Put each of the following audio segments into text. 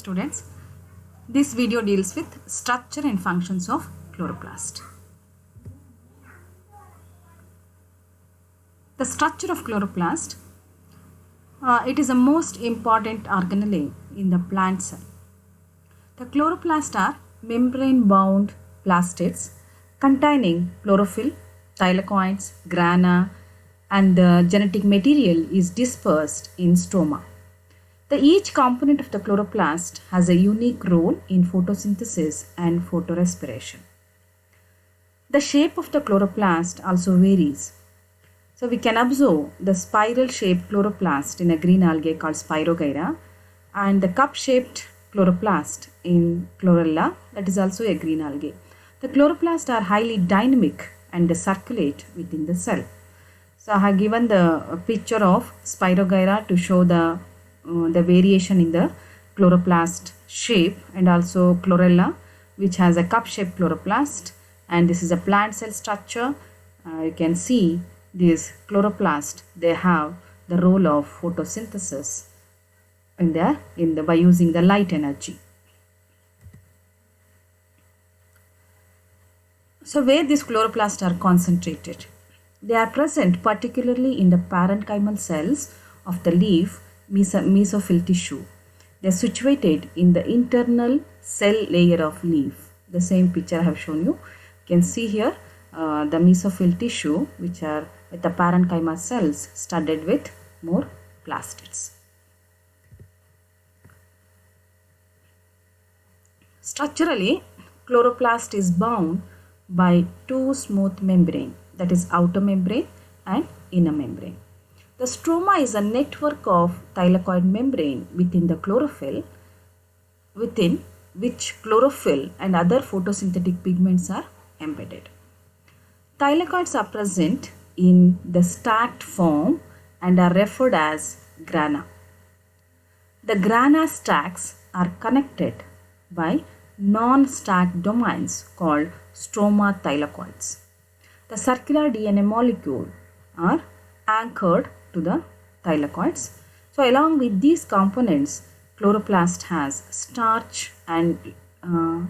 students. This video deals with structure and functions of chloroplast. The structure of chloroplast, it is the most important organelle in the plant cell. The chloroplast are membrane-bound plastids containing chlorophyll, thylakoids, grana, and the genetic material is dispersed in stroma. Each component of the chloroplast has a unique role in photosynthesis and photorespiration. The shape of the chloroplast also varies. So we can observe the spiral-shaped chloroplast in a green algae called Spirogyra and the cup-shaped chloroplast in Chlorella, that is also a green algae. The chloroplasts are highly dynamic and they circulate within the cell. So I have given the picture of Spirogyra to show the variation in the chloroplast shape, and also Chlorella, which has a cup-shaped chloroplast, and this is a plant cell structure. You can see these chloroplasts, they have the role of photosynthesis by using the light energy. So where these chloroplasts are concentrated? They are present particularly in the parenchymal cells of the leaf mesophyll tissue. They are situated in the internal cell layer of leaf. The same picture I have shown you. You can see here the mesophyll tissue, which are with the parenchymal cells studded with more plastids. Structurally, chloroplast is bound by two smooth membranes, that is outer membrane and inner membrane. The stroma is a network of thylakoid membrane within the chlorophyll, within which chlorophyll and other photosynthetic pigments are embedded. Thylakoids are present in the stacked form and are referred as grana. The grana stacks are connected by non-stacked domains called stroma thylakoids. The circular DNA molecule are anchored to the thylakoids. So along with these components, chloroplast has starch and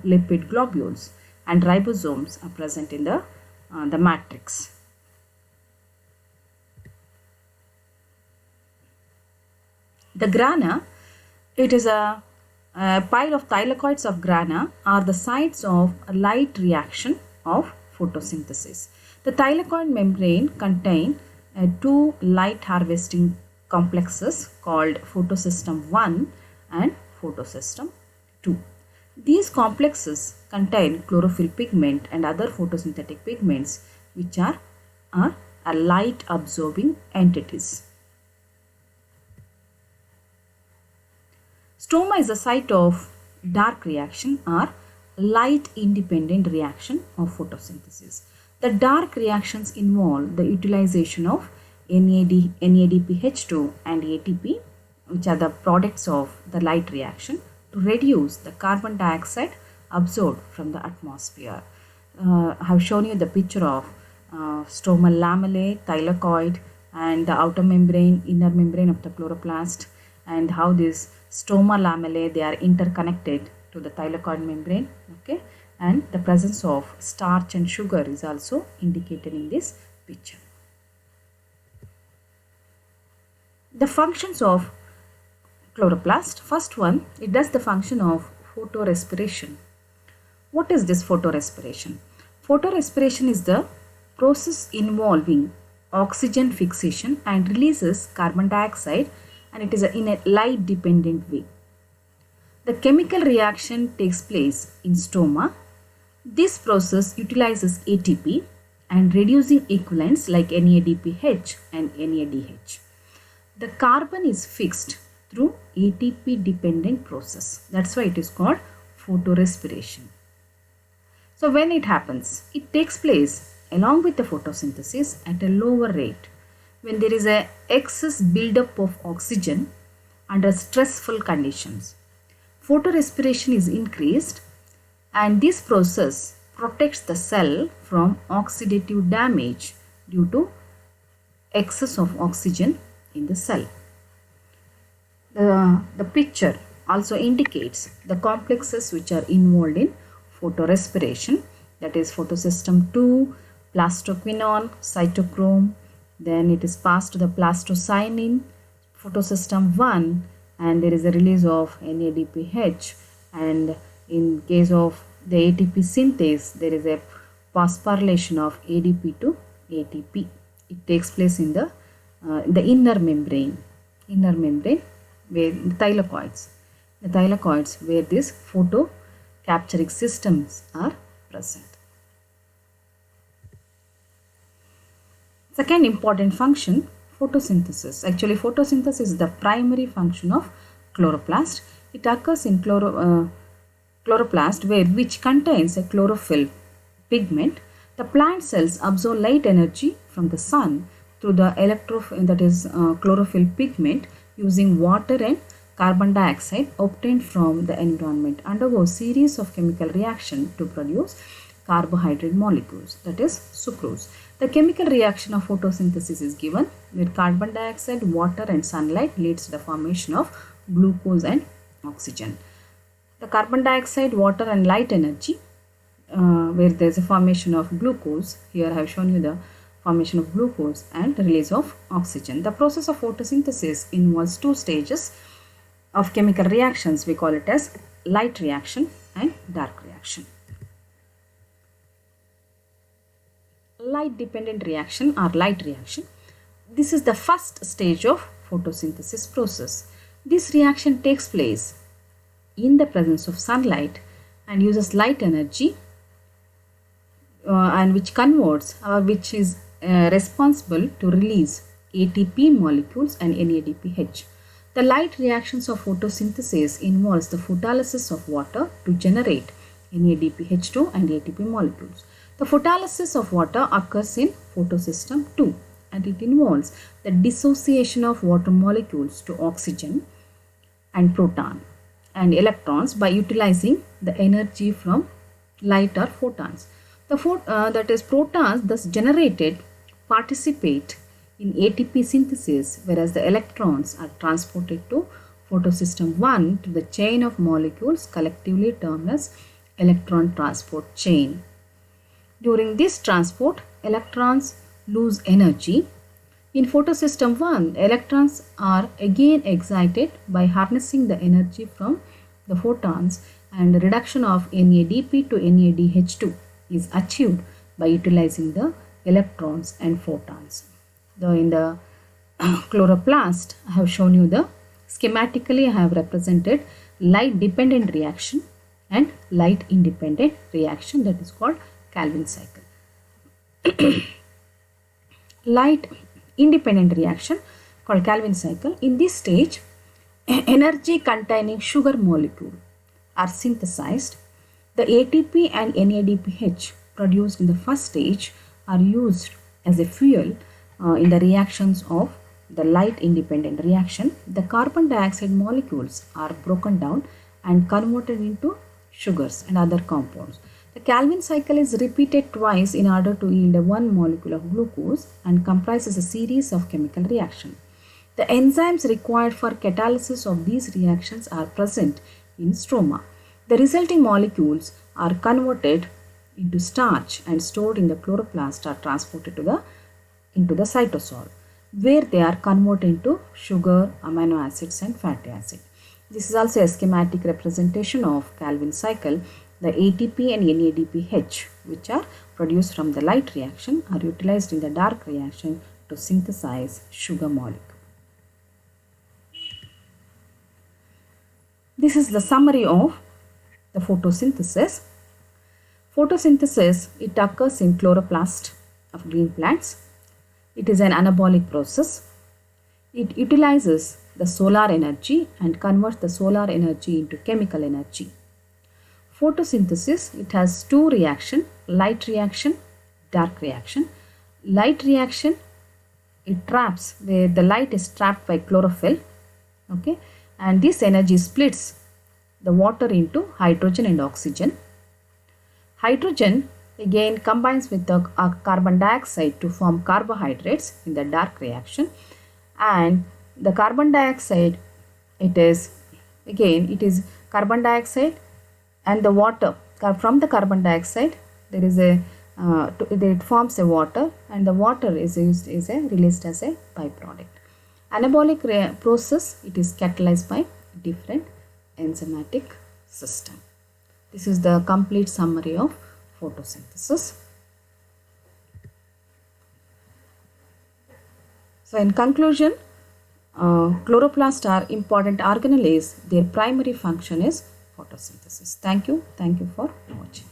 lipid globules, and ribosomes are present in the matrix. The grana, it is a pile of thylakoids of grana are the sites of a light reaction of photosynthesis. The thylakoid membrane contain two light harvesting complexes called photosystem 1 and photosystem 2. These complexes contain chlorophyll pigment and other photosynthetic pigments, which are light absorbing entities. Stroma is a site of dark reaction or light independent reaction of photosynthesis. The dark reactions involve the utilization of NADPH2 and ATP, which are the products of the light reaction, to reduce the carbon dioxide absorbed from the atmosphere. I have shown you the picture of stromal lamellae, thylakoid, and the outer membrane, inner membrane of the chloroplast, and how these stroma lamellae, they are interconnected to the thylakoid membrane. Okay. And the presence of starch and sugar is also indicated in this picture. The functions of chloroplast. First one, it does the function of photorespiration. What is this photorespiration? Photorespiration is the process involving oxygen fixation and releases carbon dioxide, and it is in a light dependent way. The chemical reaction takes place in stroma. This process utilizes ATP and reducing equivalents like NADPH and NADH. The carbon is fixed through ATP dependent process. That's why it is called photorespiration. So when it happens, it takes place along with the photosynthesis at a lower rate when there is an excess buildup of oxygen under stressful conditions. Photorespiration is increased, and this process protects the cell from oxidative damage due to excess of oxygen in the cell. The picture also indicates the complexes which are involved in photorespiration, that is photosystem 2, plastoquinone, cytochrome, then it is passed to the plastocyanin, photosystem 1, and there is a release of NADPH, and in case of the ATP synthase there is a phosphorylation of ADP to ATP. It takes place in the inner membrane where the thylakoids where these photo capturing systems are present. Second important function, photosynthesis. Actually, photosynthesis is the primary function of chloroplast. It occurs in chloroplast which contains a chlorophyll pigment. The plant cells absorb light energy from the sun through the chlorophyll pigment using water and carbon dioxide obtained from the environment, undergo series of chemical reaction to produce carbohydrate molecules, that is sucrose. The chemical reaction of photosynthesis is given where carbon dioxide, water and sunlight leads to the formation of glucose and oxygen. The carbon dioxide, water and light energy where there is a formation of glucose. Here I have shown you the formation of glucose and release of oxygen. The process of photosynthesis involves two stages of chemical reactions. We call it as light reaction and dark reaction. Light dependent reaction or light reaction. This is the first stage of photosynthesis process. This reaction takes place in the presence of sunlight and uses light energy and which is responsible to release ATP molecules and NADPH. The light reactions of photosynthesis involves the photolysis of water to generate NADPH2 and ATP molecules. The photolysis of water occurs in photosystem 2 and it involves the dissociation of water molecules to oxygen and proton and electrons by utilizing the energy from light or photons. The protons thus generated participate in ATP synthesis, whereas the electrons are transported to photosystem 1 to the chain of molecules collectively termed as electron transport chain. During this transport, electrons lose energy. In photosystem 1, electrons are again excited by harnessing the energy from the photons, and reduction of NADP to NADH2 is achieved by utilizing the electrons and photons. In the chloroplast, I have shown you schematically I have represented light dependent reaction and light independent reaction, that is called Calvin cycle. Light independent reaction called Calvin cycle. In this stage, energy containing sugar molecule are synthesized. The ATP and NADPH produced in the first stage are used as a fuel in the reactions of the light independent reaction. The carbon dioxide molecules are broken down and converted into sugars and other compounds. The Calvin cycle is repeated twice in order to yield one molecule of glucose and comprises a series of chemical reactions. The enzymes required for catalysis of these reactions are present in stroma. The resulting molecules are converted into starch and stored in the chloroplast or transported into the cytosol, where they are converted into sugar, amino acids and fatty acid. This is also a schematic representation of Calvin cycle. The ATP and NADPH, which are produced from the light reaction, are utilized in the dark reaction to synthesize sugar molecule. This is the summary of the photosynthesis. Photosynthesis, it occurs in chloroplast of green plants. It is an anabolic process. It utilizes the solar energy and converts the solar energy into chemical energy. Photosynthesis, it has two reactions, light reaction, dark reaction. Light reaction, it traps where the light is trapped by chlorophyll, okay, and this energy splits the water into hydrogen and oxygen. Hydrogen again combines with the carbon dioxide to form carbohydrates in the dark reaction, and the carbon dioxide, it is Again, it is carbon dioxide and the water. From the carbon dioxide, there is a it forms a water, and the water is released as a byproduct. Anabolic process, it is catalyzed by different enzymatic system. This is the complete summary of photosynthesis. So in conclusion, chloroplasts are important organelles. Their primary function is photosynthesis. Thank you. Thank you for watching.